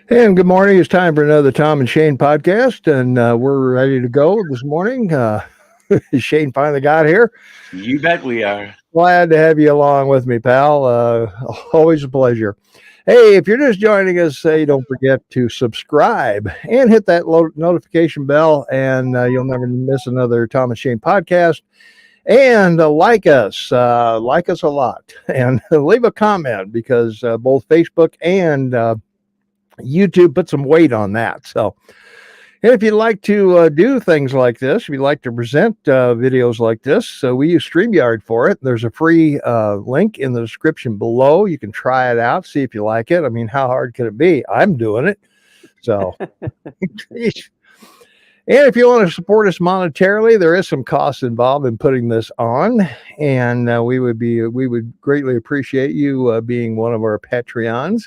And good morning. It's time for another Tom and Shane podcast, and we're ready to go this morning. Shane finally got here. You bet we are. Glad to have you along with me, pal. Always a pleasure. Hey, if you're just joining us, don't forget to subscribe and hit that notification bell, and you'll never miss another Tom and Shane podcast. And like us a lot, and leave a comment because both Facebook and YouTube put some weight on that. So, and if you'd like to do things like this, if you'd like to present videos like this, so we use StreamYard for it. There's a free link in the description below. You can try it out, see if you like it. I mean, how hard could it be? I'm doing it. So, and if you want to support us monetarily, there is some cost involved in putting this on, and we would greatly appreciate you being one of our Patreons.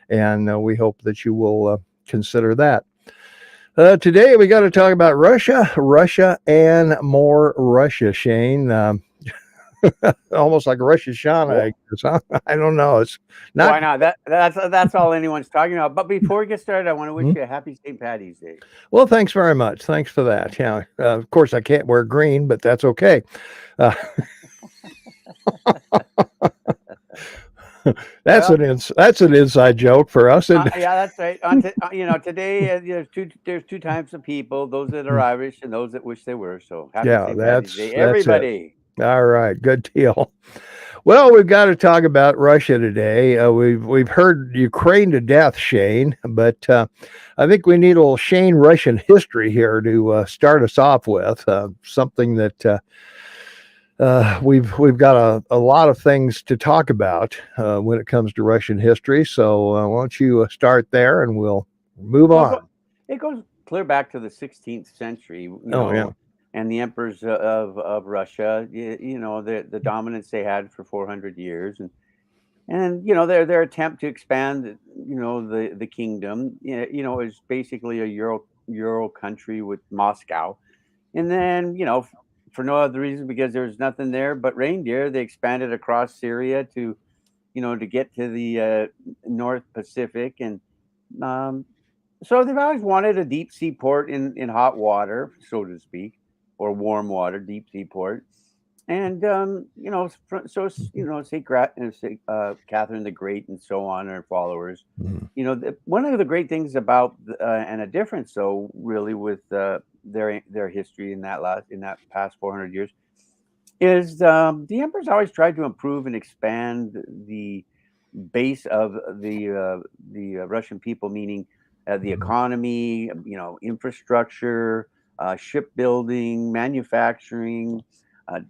And we hope that you will consider that. Today, we got to talk about Russia, and more Russia, Shane. Almost like Rosh Hashanah, I guess, huh? I don't know. It's not. Why not? That's all anyone's talking about. But before we get started, I want to wish you a happy St. Patty's Day. Well, thanks very much. Thanks for that. Yeah. Of course, I can't wear green, but that's okay. That's an inside joke for us. Yeah, that's right. Today there's two types of people: those that are Irish and those that wish they were. So happy St. Patty's Day, everybody. All right, good deal. Well, we've got to talk about Russia today. We've heard Ukraine to death, Shane, but I think we need a little Shane Russian history here to start us off with something that. We've got a lot of things to talk about when it comes to Russian history. So why don't you start there, and we'll move on. It goes clear back to the 16th century. And the emperors of Russia. The dominance they had for 400 years, and their attempt to expand the kingdom. Is basically a Euro country with Moscow, and then for no other reason because there was nothing there but reindeer. They expanded across Syria to get to the North Pacific, and so they've always wanted a deep sea port in hot water, so to speak, or warm water, deep sea port. And say Catherine the Great and so on, her followers. One of the great things about and a difference, though, really with their history in that past 400 years is the emperors always tried to improve and expand the base of the Russian people, meaning the economy, infrastructure, shipbuilding, manufacturing,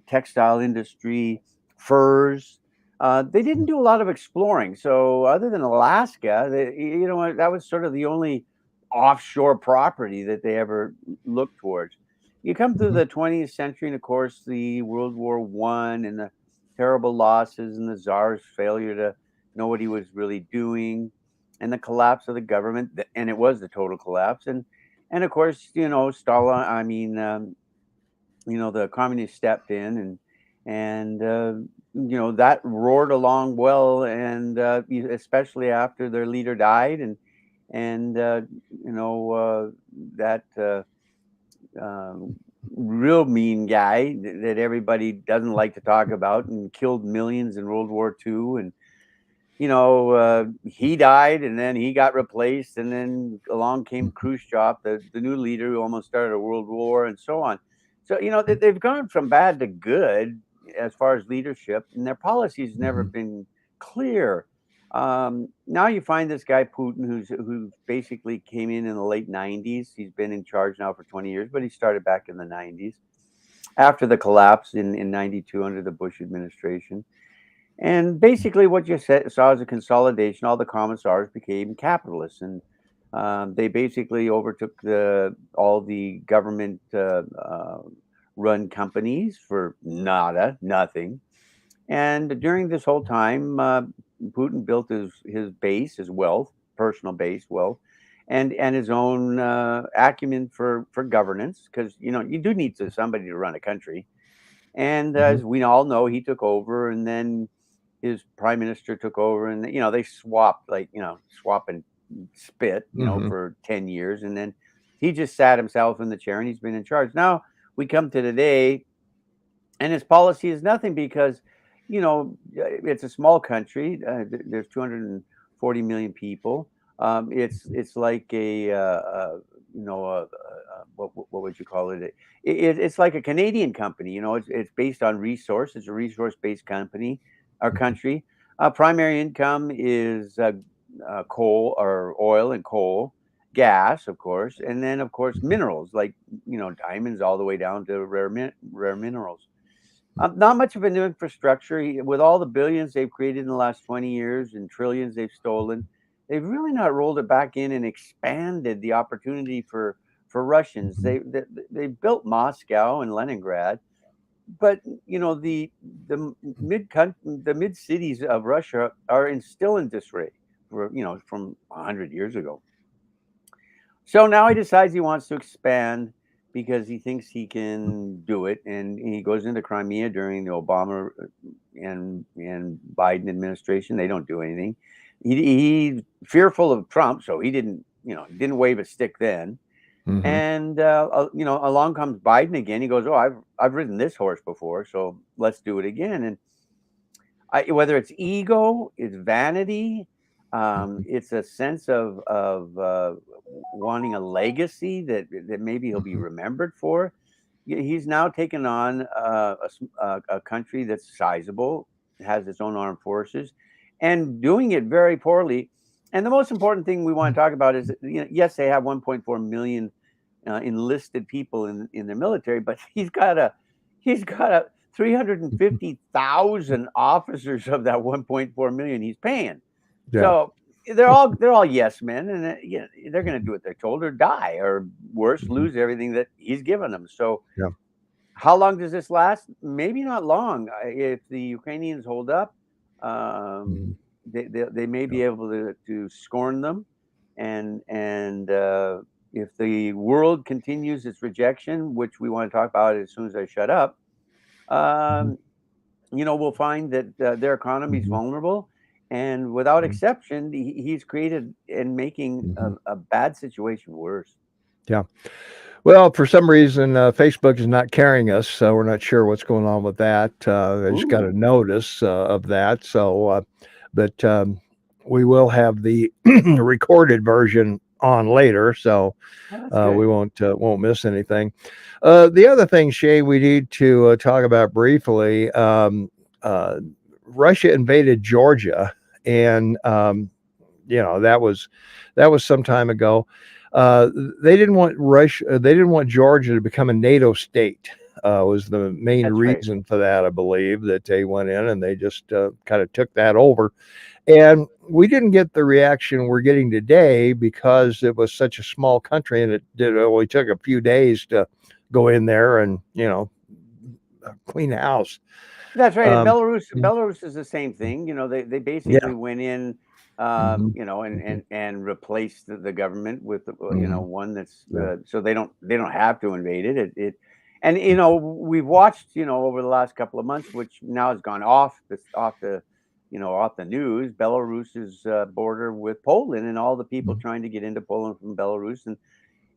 textile industry, furs. They didn't do a lot of exploring. So other than Alaska, that was sort of the only offshore property that they ever looked towards. You come through the 20th century, and of course the World War I and the terrible losses and the Tsar's failure to know what he was really doing, and the collapse of the government, and it was the total collapse. And of course, Stalin. The communists stepped in, and that roared along well, and especially after their leader died, and that real mean guy that everybody doesn't like to talk about and killed millions in World War II, and he died, and then he got replaced, and then along came Khrushchev, the new leader who almost started a world war, and so on. So they've gone from bad to good as far as leadership, and their policies never been clear. Now you find this guy Putin, who basically came in the late 90s. He's been in charge now for 20 years, but he started back in the 90s after the collapse in 92 under the Bush administration. And basically what you saw as a consolidation. All the commissars became capitalists, and they basically overtook all the government run companies for nothing. And during this whole time, Putin built his base, his wealth, personal base wealth, and his own acumen for governance, because you do need somebody to run a country. And Mhm. as we all know, he took over, and then his prime minister took over, and they swapped, swap and spit, Mhm. for 10 years, and then he just sat himself in the chair, and he's been in charge. Now we come to today, and his policy is nothing because, it's a small country. There's 240 million people. It's like what would you call it? It's like a Canadian company. It's based on resource. It's a resource-based company, our country. Primary income is coal or oil and coal, gas, of course, and then of course minerals like diamonds all the way down to rare minerals. Not much of an infrastructure. With all the billions they've created in the last 20 years and trillions they've stolen, they've really not rolled it back in and expanded the opportunity for Russians. Mhm. They built Moscow and Leningrad, but the mid cities of Russia are still in disarray from 100 years ago. So now he decides he wants to expand because he thinks he can do it, and he goes into Crimea during the Obama and Biden administration. They don't do anything. He's fearful of Trump, so he didn't wave a stick then. Mhm. And along comes Biden again. He goes, "Oh, I've ridden this horse before, so let's do it again." And whether it's ego, it's vanity, Mhm. it's a sense of wanting a legacy that maybe he'll be Mhm. remembered for. He's now taken on a country that's sizable, has its own armed forces, and doing it very poorly. And the most important thing we want to talk about is that, yes, they have 1.4 million enlisted people in the military, but he's got a 350,000 officers of that 1.4 million he's paying. Yeah. So they're all yes men, and they're going to do what they're told or die, or worse, Mhm. lose everything that he's given them. So Yeah. how long does this last? Maybe not long. If the Ukrainians hold up, Mhm. they may Yeah. be able to scorn them, and if the world continues its rejection, which we want to talk about as soon as I shut up, Mhm. um, we'll find that their economy is Mhm. vulnerable, and without Mhm. exception, he's created and making Mhm. a bad situation worse. Yeah. Well, for some reason, Facebook is not carrying us, so we're not sure what's going on with that. I just got a Ooh, notice of that. But we will have the recorded version on later, so well, that's good. we won't miss anything. The other thing, Shay, we need to talk about briefly. Uh, Russia invaded Georgia, and that was some time ago. Uh, they didn't want Russia. They didn't want Georgia to become a NATO state. Was the main That's right. reason for that? I believe that they went in and they just kind of took that over, and we didn't get the reaction we're getting today because it was such a small country and it only took a few days to go in there and clean house. That's right, and Um, Belarus is the same thing. They yeah. basically went in, Hmm. and replaced the government with Hmm. one that's Yeah. so they don't have to invade it. And we've watched over the last couple of months, which now has gone off the news. Belarus's border with Poland, and all the people trying to get into Poland from Belarus,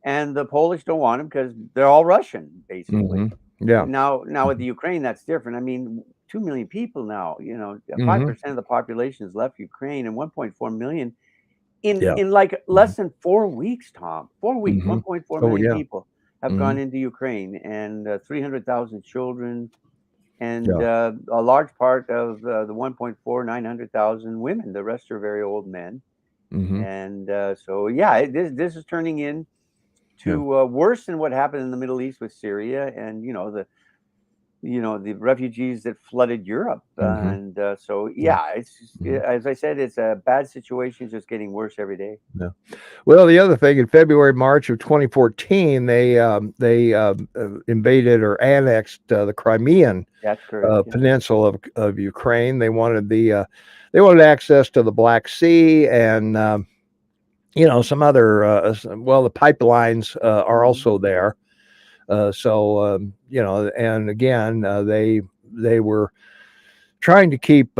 and the Polish don't want them because they're all Russian, basically. Hmm. Yeah. Now with the Ukraine, that's different. I mean, 2 million people now, Hmm. 5% of the population has left Ukraine, and 1.4 million in Yeah. in like Mhm. less than 4 weeks, Tom. 4 weeks, Mhm. 1.4 Oh, million yeah. people have gone Mhm. into Ukraine, and 300,000 children, and Yeah. a large part of the 1.4 900,000 women. The rest are very old men. Mhm. And so yeah, this is turning in Yeah. to worse than what happened in the Middle East with Syria, and the refugees that flooded Europe. Mhm. And so Yeah. yeah, Mhm. as I said, it's a bad situation, just getting worse every day. Yeah. Well, the other thing in February, March of 2014, they invaded or annexed the Crimean That's correct. Yeah. peninsula of Ukraine. They wanted access to the Black Sea and some other. Well, the pipelines are Mhm. also there. And again, they were trying to keep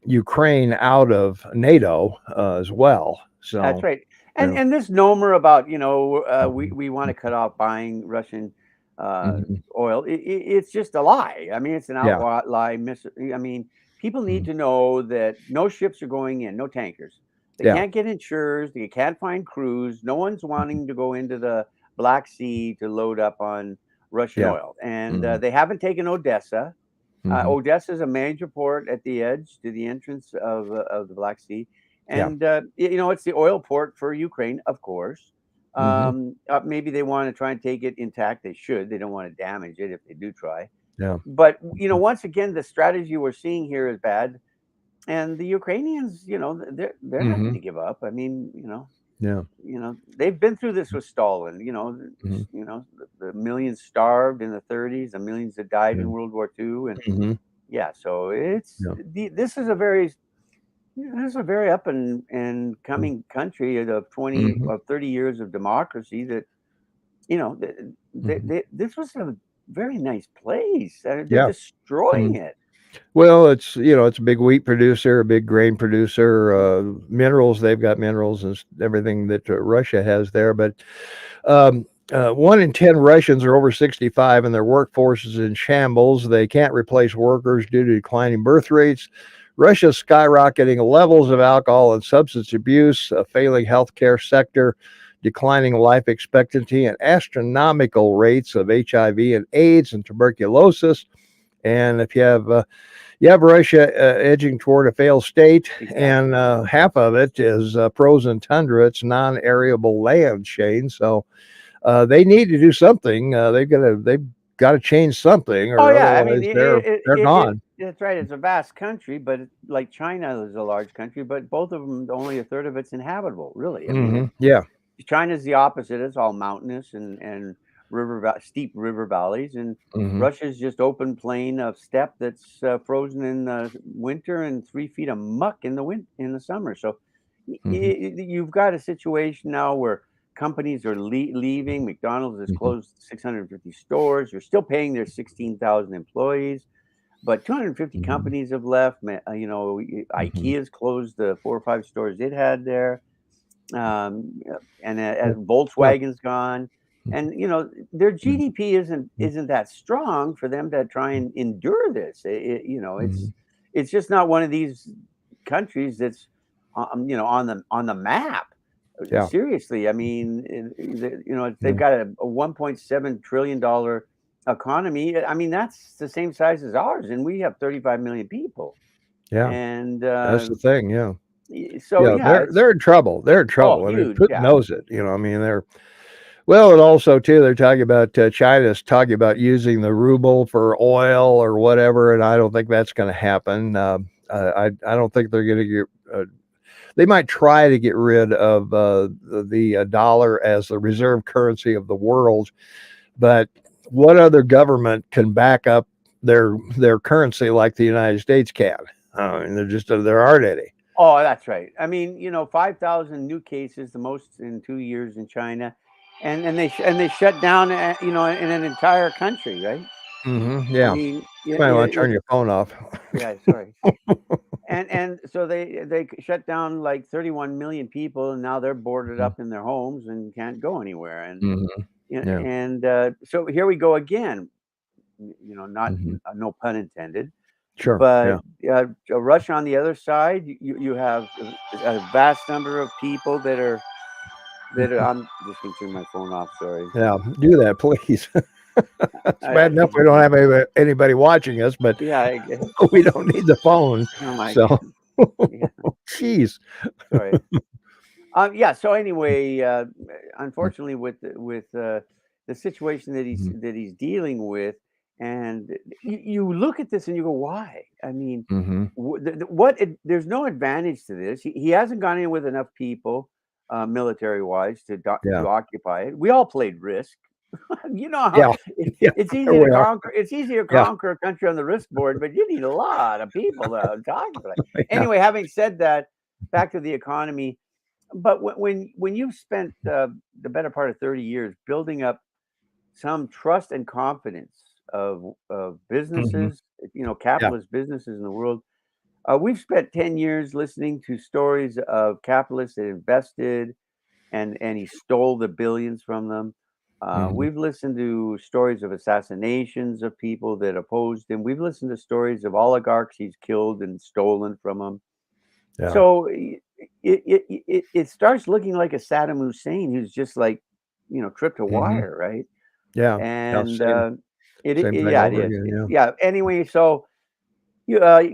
Ukraine out of NATO as well. That's So, right. yeah. And this nomer about, Mhm. we want to cut off buying Russian Mhm. oil, it's just a lie. I mean, it's an Yeah. outright lie. I mean, people need Mhm. to know that no ships are going in, no tankers. They Yeah. can't get insurers. They can't find crews. No one's wanting to go into the Black Sea to load up on Russian Yeah. oil. And Mhm. they haven't taken Odessa. Mhm. Odessa is a major port at the edge to the entrance of the Black Sea, Yeah. and it's the oil port for Ukraine, of course. Mhm. Maybe they want to try and take it intact. They should. They don't want to damage it if they do try. Yeah. But once again, the strategy we're seeing here is bad, and the Ukrainians, they're not going Mhm. to give up. I mean, Yeah. they've been through this with Stalin. Mhm. The millions starved in the 30s, the millions that died Yeah. in World War II, and Mhm. yeah, so Yeah. this is a very up and Mm. coming country of 20 Mhm. of 30 years of democracy that Mhm. this was a very nice place. They're Yeah. destroying Mhm. it. Well, it's a big wheat producer, a big grain producer, minerals. They've got minerals and everything that Russia has there. But 1 in 10 Russians are over 65, and their workforce is in shambles. They can't replace workers due to declining birth rates. Russia's skyrocketing levels of alcohol and substance abuse, a failing healthcare sector, declining life expectancy, and astronomical rates of HIV and AIDS and tuberculosis. And if you have Russia edging toward a failed state, and Exactly. half of it is frozen tundra. It's non-arable land, Shane. So they need to do something. They've got to change something, Oh or yeah, I mean otherwise they're gone. it's right. It's a vast country, but like China is a large country, but both of them only a third of it's inhabitable. Really, I mean, Yeah. China's the opposite. It's all mountainous and steep river valleys, and Hmm. Russia's just open plain of steppe that's frozen in the winter and 3 feet of muck in the summer. So Hmm. you've got a situation now where companies are leaving. McDonald's has Hmm. closed 650 stores. You're still paying their 16,000 employees, but 250 Hmm. companies have left. Hmm. IKEA's closed the 4 or 5 stores it had there, yeah, and Yeah. as Yeah. Volkswagen's gone, and their Mhm. GDP isn't that strong for them to try and endure this. Mhm. It's just not one of these countries that's on the map. Yeah. Seriously, I mean, they've Yeah. got a $1.7 trillion economy. I mean, that's the same size as ours, and we have 35 million people. Yeah. And That's the thing. Yeah. so Yeah. yeah, They're in trouble. They're in trouble. I mean, huge, Putin yeah. knows it. I mean, well, and also too, they're talking about China's talking about using the ruble for oil or whatever, and I don't think that's going to happen. I don't think they're going to get. They might try to get rid of the dollar as the reserve currency of the world, but what other government can back up their currency like the United States can? I mean, there aren't any. Oh, that's right. I mean, 5,000 new cases, the most in 2 years in China, and they shut down, in an entire country, right? I Yeah, mean, you might want to turn your phone off. yeah, sorry. And so they shut down like 31 million people, and now they're boarded Mhm. up in their homes and can't go anywhere. And Mhm. Yeah. so here we go again. Not Mhm. no pun intended. Sure. But Yeah. Russia on the other side, you have a vast number of people that are. Mhm. I'm just gonna turn my phone off. Sorry. Yeah. Do that, please. It's I, bad I, enough we don't have anybody watching us, but yeah. we don't need the phone. Oh my So, God. Yeah. jeez. Sorry. Yeah. So anyway, unfortunately, with the situation Mhm. that he's dealing with, and you look at this and you go, why? I mean, Mhm. there's no advantage to this. He hasn't gone in with enough people, military wise, Yeah. to occupy it. We all played Risk. You know how Yeah. Yeah. it's There easy to we are. conquer. It's easy to Yeah. conquer a country on the Risk board, but you need a lot of people to occupy. Yeah. Anyway, having said that, back to the economy. But when you've spent the better part of 30 years building up some trust and confidence of businesses, Yeah. capitalist businesses in the world. We've spent 10 years listening to stories of capitalists that invested and he stole the billions from them. Mhm. We've listened to stories of assassinations of people that opposed him. We've listened to stories of oligarchs he's killed and stolen from them. Yeah. So it starts looking like a Saddam Hussein who's just like, tripped a Mhm. wire, right? Yeah. Yeah. And Same thing yeah, it over is. again. Yeah. Yeah. Anyway, so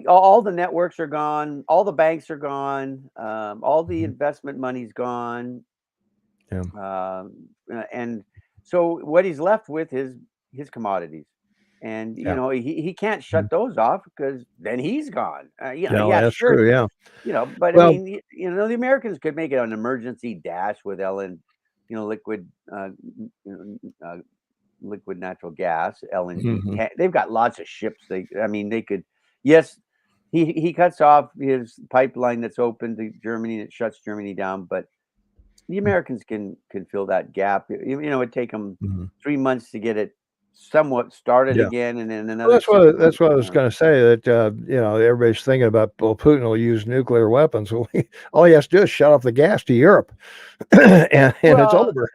all the networks are gone, all the banks are gone, all the Mhm. investment money's gone, Yeah. and so what he's left with is his commodities, and Yeah. he can't Mhm. shut those off because then he's gone. No, Yeah, that's sure, true. Yeah. but I Well, mean, the Americans could make it an emergency dash with Ellen, liquid, liquid natural gas, LNG. mhm. They've got lots of ships. I mean, they could. Yes, he cuts off his pipeline that's open to Germany and it shuts Germany down, but the Americans can fill that gap. It'd take them Mhm. 3 months to get it somewhat started Yeah. again, and then Well, another 6 months. that's what I was going to say. That everybody's thinking about, well, Putin will use nuclear weapons. Well, all he has to do is shut off the gas to Europe, and it's Well, over.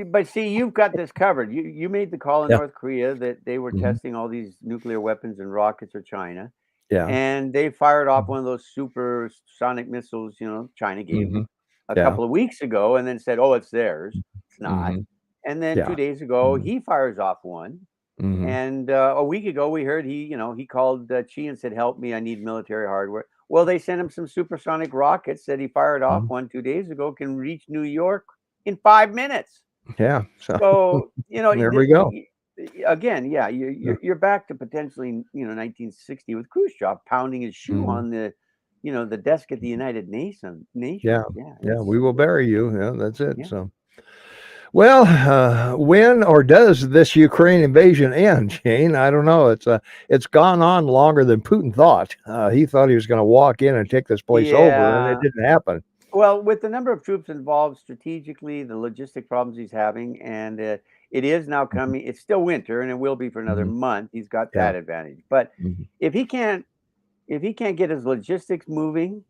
but see, you've got this covered. You made the call in Yeah. North Korea that they were Mhm. testing all these nuclear weapons and rockets, or China, Yeah. and they fired off Mhm. one of those supersonic missiles. China gave them Mhm. a Yeah. couple of weeks ago, and then said, "Oh, it's theirs." It's not. Mhm. And then Yeah. 2 days ago, Mhm. he fires off one. Mhm. And a week ago, we heard he called Chi and said, "Help me! I need military hardware." Well, they sent him some supersonic rockets that he fired off Mhm. 1 2 days ago. Can reach New York in 5 minutes. Yeah. So So there we go. again, yeah, Yeah. you're back to potentially 1960 with Khrushchev pounding his shoe Mhm. on the desk at the United Nations. Yeah. Yeah, Yeah. We will it's bury you. Yeah. That's it. yeah. So. Well, when or does this Ukraine invasion end, Shane? I don't know. It's gone on longer than Putin thought. He thought he was going to walk in and take this place over, and it Yeah. didn't happen. Well, with the number of troops involved strategically, the logistic problems he's having, and it is now Mhm. coming. It's still winter, and it will be for another Mhm. month. He's got Yeah. that advantage. But Mhm. if he can't, if he can't get his logistics moving,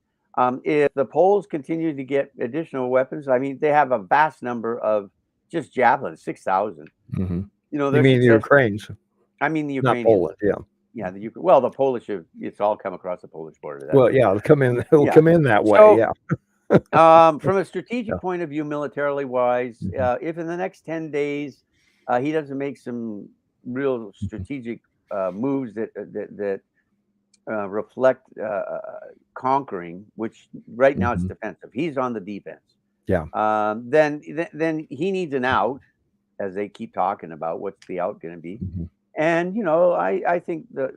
if the Poles continue to get additional weapons, I mean, they have a vast number of just javelins, 6,000. Mhm. You They're mean the successful. Ukrainians, I mean, the not Ukrainians. Poland? Yeah. Yeah, well, the Polish have. It's all come across the Polish border. That's Well, for yeah. sure. It'll come in. It'll Yeah. come in that way. So Yeah. from a Yeah. strategic point of view, militarily wise, Mhm. if in the next 10 days he doesn't make some real Mhm. strategic moves that reflect conquering, which right now it's Mhm. defensive, he's on the defense. Yeah. Then he needs an out, as they keep talking about. What's the out going to be? Mhm. And I think the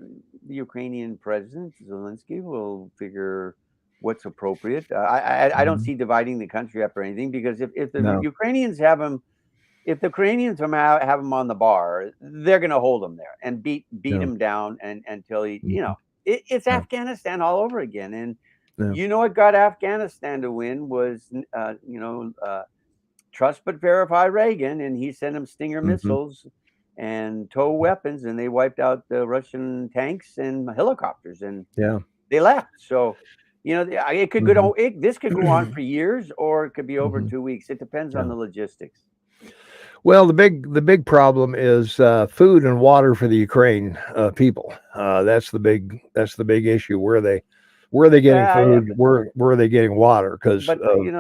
Ukrainian president Zelensky will figure what's appropriate. I don't Mhm. see dividing the country up or anything, because if the No. Ukrainians have him, if the Ukrainians have him on the bar, they're going to hold him there and beat No. him down and until he Mhm. it's Yeah. Afghanistan all over again. And Yeah. what got Afghanistan to win was trust but verify Reagan, and he sent them Stinger Mhm. missiles and tow weapons, and they wiped out the Russian tanks and helicopters, and Yeah. they left. So, it could Mhm. go. This could go on for years, or it could be over in Mhm. 2 weeks. It depends on Yeah. the logistics. Well, the big problem is food and water for the Ukraine people. That's the big issue. Where are they getting Yeah, food? Where are they getting water? Because but they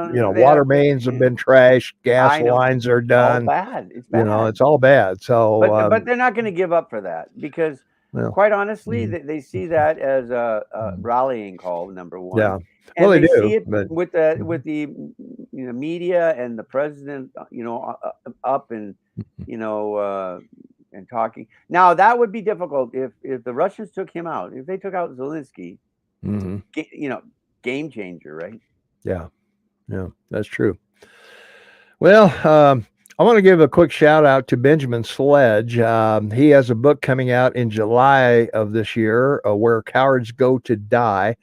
water have. mains have been trashed, gas I know lines are it's all done. bad. It's bad. It's all bad. So But they're not gonna give up for that, because, well, quite honestly, mhm, they see that as a mhm. rallying call, number 1, Yeah. Well, and they they see do, it but with mhm, the, media and the president, up and, mhm, you know, uh, and talking. Now, that would be difficult if the Russians took him out. If they took out Zelensky, mhm. ga you know, game changer, right? Yeah, yeah, that's true. Well, I want to give a quick shout out to Benjamin Sledge. He has a book coming out in July of this year, Where Cowards Go to Die.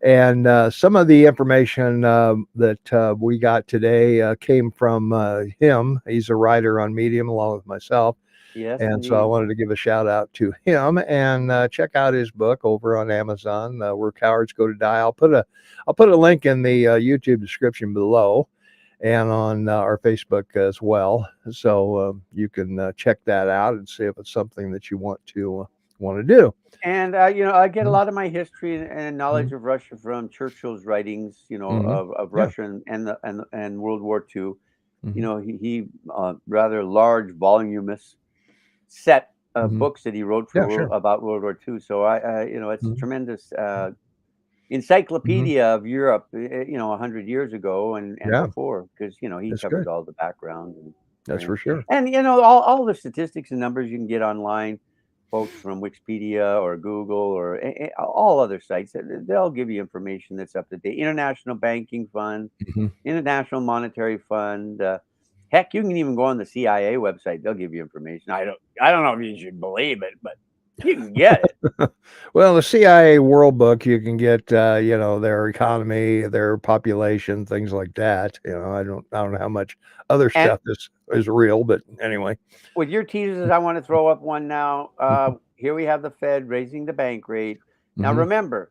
And some of the information that we got today came from him. He's a writer on Medium along with myself. Yes, And so I indeed. wanted to give a shout out to him and check out his book over on Amazon, Where Cowards Go to Die. I'll put a link in the YouTube description below and on our Facebook as well, so you can check that out and see if it's something that you want to do. And I get a Mhm, lot of my history and knowledge mhm, of Russia from Churchill's writings, mhm. of Yeah. Russia and World War II. Mhm, He rather large, voluminous set of mhm. books that he wrote Yeah, sure. about World War II. So it's a Mhm, tremendous mhm. encyclopedia of Europe, 100 years ago and Yeah, before, because he that's covers good. all the background and That's everything. for sure. And all the statistics and numbers you can get online, folks from Wikipedia or Google or all other sites. They'll give you information that's up to date. International Banking Fund, Mhm. International Monetary Fund. Heck, you can even go on the CIA website. They'll give you information. I don't know if you should believe it, but you can get it. Well, the CIA World Book, you can get, their economy, their population, things like that. I don't know how much other And stuff is real, but anyway. with your teasers, I want to throw up one now. Mhm, Here we have the Fed raising the bank rate. Now, mhm, remember,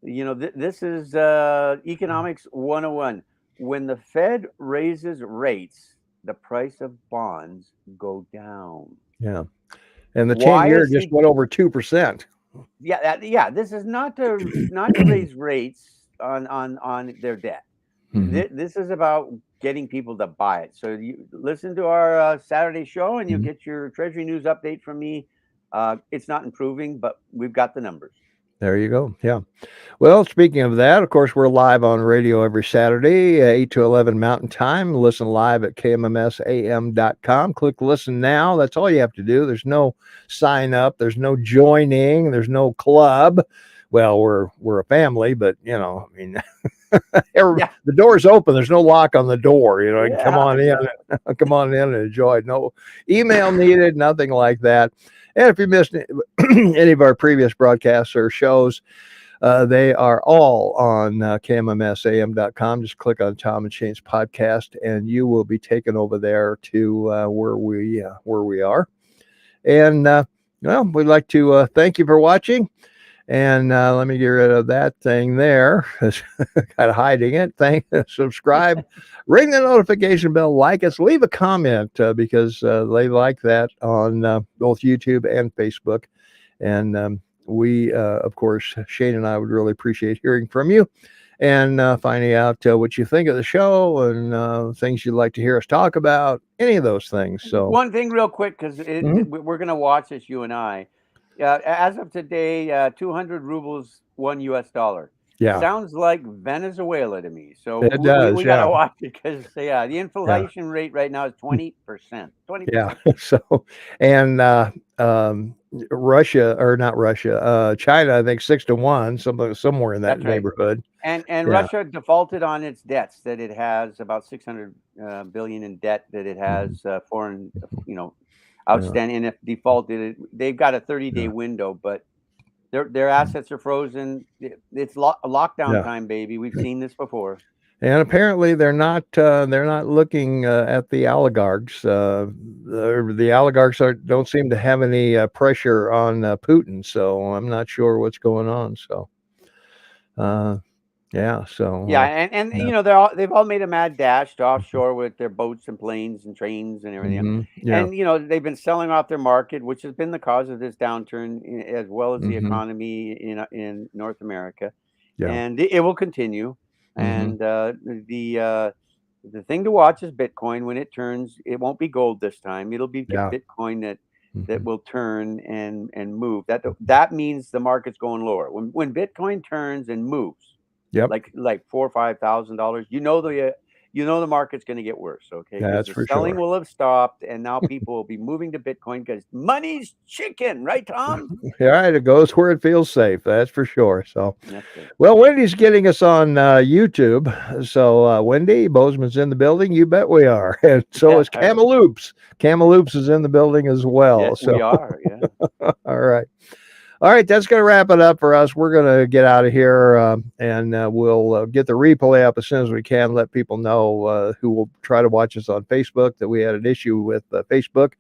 this is economics 101. When the Fed raises rates, the price of bonds go down. yeah, and the Why 10-year is just he? went over 2%. Yeah, yeah. This is not to raise rates on their debt. Mhm, This is about getting people to buy it. So you listen to our Saturday show, and you'll mhm. get your Treasury news update from me. It's not improving, but we've got the numbers. There you go. Yeah. Well, speaking of that, of course, we're live on radio every Saturday, 8 to 11 Mountain Time. Listen live at kmmsam.com. Click listen now. That's all you have to do. There's no sign up, there's no joining, there's no club. Well, we're a family, but I mean, Yeah, the door's open. There's no lock on the door. You can come yeah, on in, exactly. come on in and enjoy. No email needed, nothing like that. And if you missed any of our previous broadcasts or shows, they are all on kmmsam.com. Just click on Tom and Shane's podcast, and you will be taken over there to where we are. And well, we'd like to thank you for watching. And let me get rid of that thing there. Kind of hiding it. Subscribe, ring the notification bell, like us, leave a comment because they like that on both YouTube and Facebook. And we, of course, Shane and I would really appreciate hearing from you and finding out what you think of the show and things you'd like to hear us talk about, any of those things. So, One thing, real quick, because mhm. we're going to watch this, you and I. As of today, 200 rubles, $1. Yeah, Sounds like Venezuela to me. So it we does. got to Yeah. watch it because the Yeah. inflation rate right now is 20%. Yeah. 20%. So, and Russia, or not Russia, China, I think 6-1, somewhere in that That's right. neighborhood. And Yeah. Russia defaulted on its debts that it has about 600 billion in debt that it Mhm. has foreign, Yeah. outstanding. And if defaulted, they've got a 30-day Yeah. window, but their Mhm. assets are frozen. It's lockdown Yeah. time, baby. We've seen this before. And apparently they're not looking at the oligarchs. The oligarchs don't seem to have any pressure on Putin, so I'm not sure what's going on. So uh, yeah, Yeah, so and yeah, they've all made a mad dash to offshore with their boats and planes and trains and everything. yeah, And they've been selling off their market, which has been the cause of this downturn, as well as the hmm economy in North America. yeah, And it will continue. hmm And the thing to watch is Bitcoin. When it turns, it won't be gold this time. It'll be yeah, Bitcoin that hmm will turn and move. That means the market's going lower. When Bitcoin turns and moves, yep, like $4,000 or $5,000, the market's going to get worse. Okay, because that's the for selling sure. will have stopped, and now people will be moving to Bitcoin because money's chicken, right, Tom? All right, it goes where it feels safe. That's for sure. So. That's right. Well, Wendy's getting us on YouTube. So, Wendy, Bozeman's in the building. You bet we are. And so Yeah, is Camaloops. Camaloops is in the building as yeah, well. we So, are. Yeah. all right. All right, that's going to wrap it up for us. We're going to get out of here, and we'll get the replay up as soon as we can. Let people know who will try to watch us on Facebook that we had an issue with Facebook.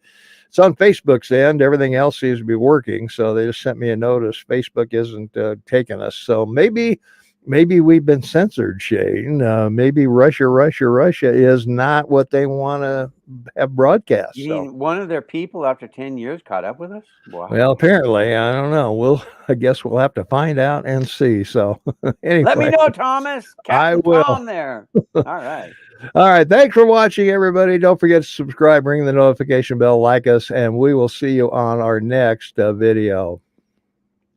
It's on Facebook's end. Everything else seems to be working. So they just sent me a notice. Facebook isn't taking us. So maybe we've been censored, Shane. Maybe Russia is not what they want to have broadcast. You mean one of their people after 10 years caught up with us? Wow. Well, apparently, I don't know. I guess we'll have to find out and see. So anyway. Let me know, Thomas. Captain I will. Tom there. All right. All right. Thanks for watching, everybody. Don't forget to subscribe, ring the notification bell, like us, and we will see you on our next video.